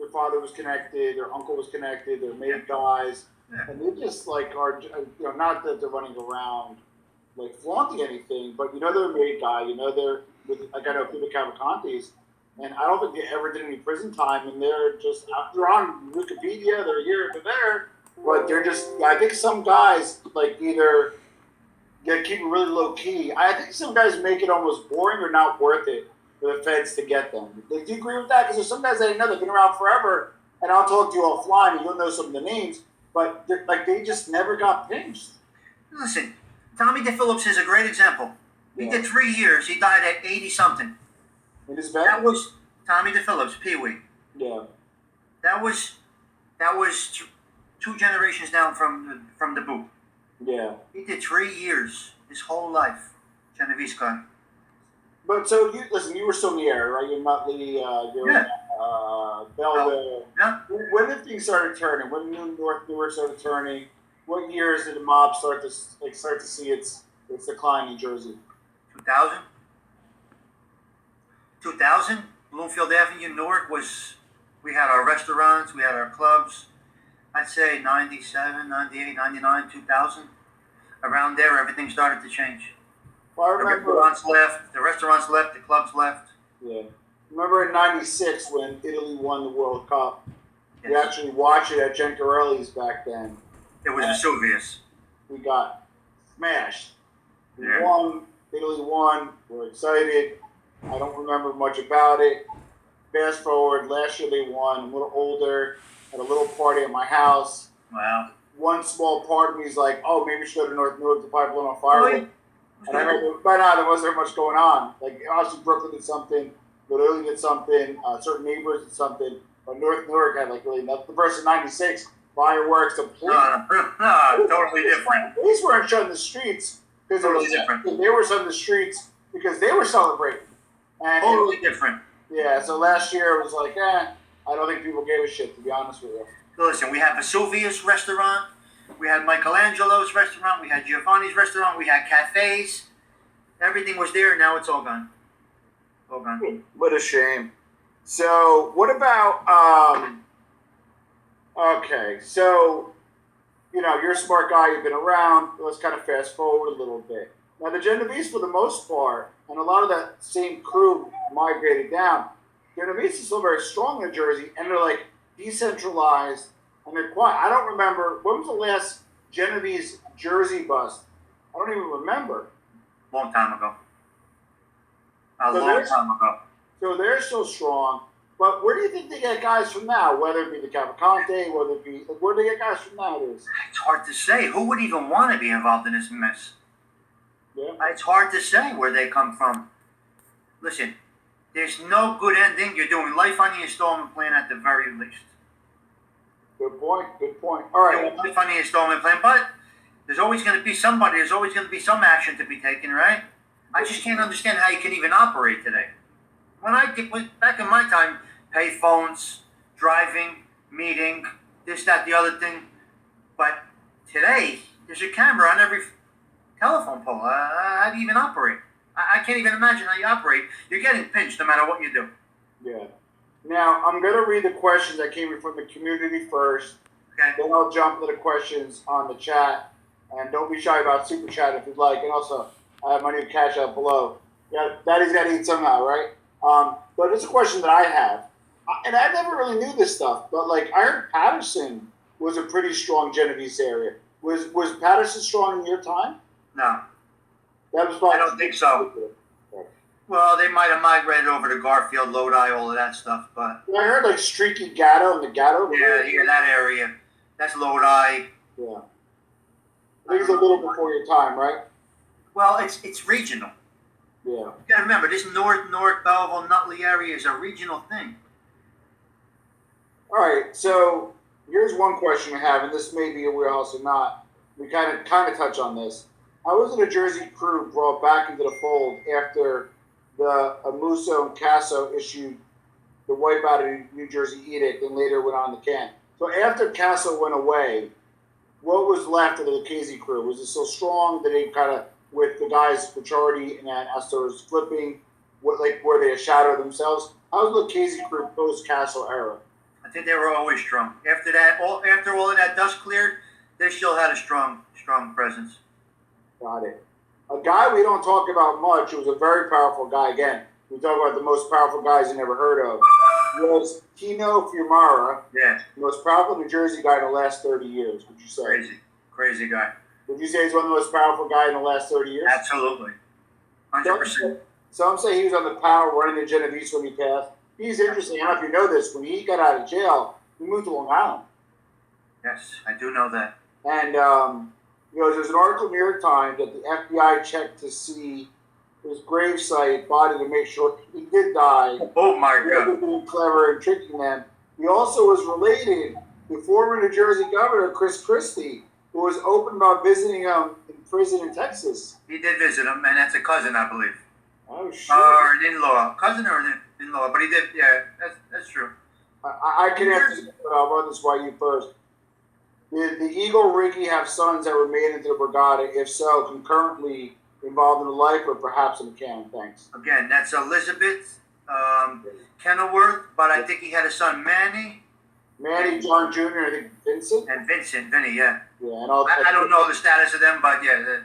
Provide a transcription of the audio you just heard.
their father was connected, their uncle was connected, they're made guys, and they just like are, not that they're running around like flaunting anything, but they're a made guy, they're with, like I know people Cavalcantes, and I don't think they ever did any prison time, and they're on Wikipedia, they're here, they're there, but they're just, I think some guys like either they keep it really low key. I think some guys make it almost boring or not worth it for the feds to get them. Do you agree with that? Because there's some guys that I know that have been around forever, and I'll talk to you offline, and you'll know some of the names, but they just never got pinched. Listen, Tommy DePhillips is a great example. He did 3 years. He died at 80-something. In his bed? That was Tommy DePhillips, Pee-wee. Yeah. That was two generations down from the boot. Yeah. He did 3 years, his whole life, Genovese guy. But so you were still in the area, right? You're Nutley, you're Belleville. Yeah. When did things started turning? When North Newark started turning? What years did the mob start to see its decline in Jersey? 2000. 2000, Bloomfield Avenue, Newark we had our restaurants, we had our clubs. I'd say 97, 98, 99, 2000. Around there, everything started to change. Well, I remember the restaurants left, the clubs left. Yeah. Remember in '96 when Italy won the World Cup? Yes. We actually watched it at Gencarelli's back then. It was Vesuvius. We got smashed. We Yeah. won. Italy won. We're excited. I don't remember much about it. Fast forward, last year they won. I'm a little older. Had a little party at my house. Wow. One small part of me is like, oh, maybe we should go to North Newark to probably blow on fire. Really? And I remember by now there wasn't much going on. Like obviously Brooklyn did something, Rhode Island did something, certain neighbors did something, but North Newark had like really nothing. Versus '96, fireworks, completely. No, totally different. Police weren't shutting the streets because Totally different. They were shutting the streets because they were celebrating. And Totally different. Yeah, so last year it was like, I don't think people gave a shit, to be honest with you. Listen, we had Vesuvius restaurant, we had Michelangelo's restaurant, we had Giovanni's restaurant, we had cafes. Everything was there, now it's all gone. All gone. What a shame. So, what about, okay, so, you're a smart guy, you've been around, let's kind of fast forward a little bit. Now, the Genovese, for the most part, and a lot of that same crew migrated down, Genovese is still very strong in Jersey, and they're like decentralized, and they're quiet. I don't remember, when was the last Genovese Jersey bust? I don't even remember. Long time ago. A long time ago. So they're still strong, but where do you think they get guys from now? Whether it be the Cavalcante, whether it be, where do they get guys from nowadays? It's hard to say. Who would even want to be involved in this mess? Yeah. It's hard to say where they come from. Listen, there's no good ending. You're doing life on the installment plan at the very least. Good point. All right. Life on the installment plan, but there's always going to be somebody. There's always going to be some action to be taken, right? I just can't understand how you can even operate today. When back in my time, pay phones, driving, meeting, this, that, the other thing. But today, there's a camera on every telephone pole. How do you even operate? I can't even imagine how you operate. You're getting pinched no matter what you do. Yeah. Now, I'm going to read the questions that came in from the community first. Okay. Then I'll jump to the questions on the chat. And don't be shy about Super Chat if you'd like. And also, I have my new cash out below. Yeah, Daddy's got to eat somehow, right? But it's a question that I have. And I never really knew this stuff. But, I heard Patterson was a pretty strong Genovese area. Was Patterson strong in your time? No. That was probably I don't think so. Well, they might have migrated over to Garfield, Lodi, all of that stuff, but... I heard, Streaky Gatto and the Gatto. Yeah, that area. That's Lodi. Yeah. I think it's a little before your time, right? Well, it's regional. Yeah. You gotta remember, this North Belleville, Nutley area is a regional thing. All right, so here's one question I have, and this may be a wheelhouse or not. We kind of touch on this. How was it a Jersey crew brought back into the fold after the Amuso and Casso issued the wipeout of New Jersey edict and later went on the can? So after Casso went away, what was left of the Lucchese crew? Was it still strong? Did they kind of, with the guys, Pachardi and Astor's flipping, were they a shadow of themselves? How was the Lucchese crew post-Casso era? I think they were always strong. After all of that dust cleared, they still had a strong presence. Got it. A guy we don't talk about much, who was a very powerful guy. Again, we talk about the most powerful guys you never heard of. Was Tino Fiumara, Yeah. the most powerful New Jersey guy in the last 30 years, would you say? Crazy guy. Would you say he's one of the most powerful guys in the last 30 years? Absolutely. 100%. Some say he was on the power running the Genovese when he passed. He's interesting. I don't know if you know this. When he got out of jail, he moved to Long Island. Yes, I do know that. And, there's an article in the New York Times that the FBI checked to see his gravesite body to make sure he did die. Oh, my God. Being clever and tricking them. He also was related to former New Jersey Governor Chris Christie, who was open about visiting him in prison in Texas. He did visit him, and that's a cousin, I believe. Oh, shit. Or an in-law. Cousin or an in-law, but he did, yeah, that's true. I can answer this, but I'll run this by you first. Did the Eagle Ricky have sons that were made into the Brigada? If so, concurrently involved in the life or perhaps in the camp? Thanks. Again, that's Elizabeth Kenilworth, but I think he had a son, Manny. Manny, John Jr., I think Vincent. And Vinny, yeah. Yeah, and I don't know the status of them, but yeah,